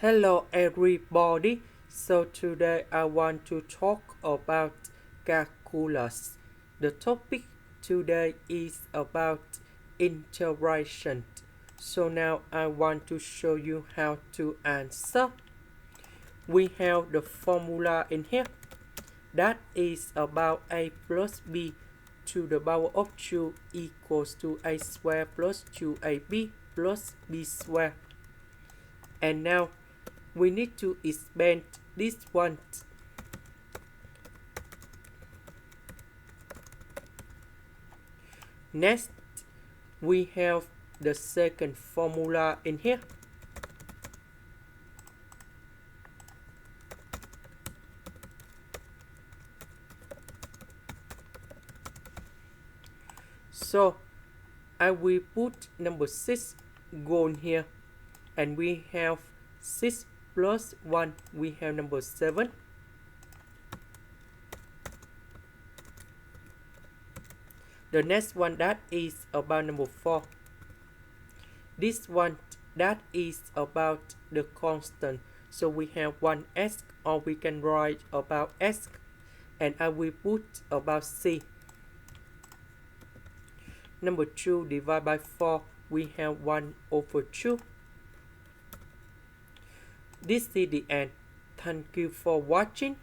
Hello everybody. So today I want to talk about calculus. The topic today is about integration. So now I want to show you how to answer. We have the formula in here. That is about a plus b to the power of 2 equals to a square plus 2ab plus b square. And now we need to expand this one. Next, we have the second formula in here. So I will put number 6 gone here, and we have 6 plus 1, we have number 7. The next one, that is about number 4. This one, that is about the constant. So we have 1s, or we can write about s, and I will put about c. Number 2 divided by 4, we have 1 over 2. This is the end. Thank you for watching.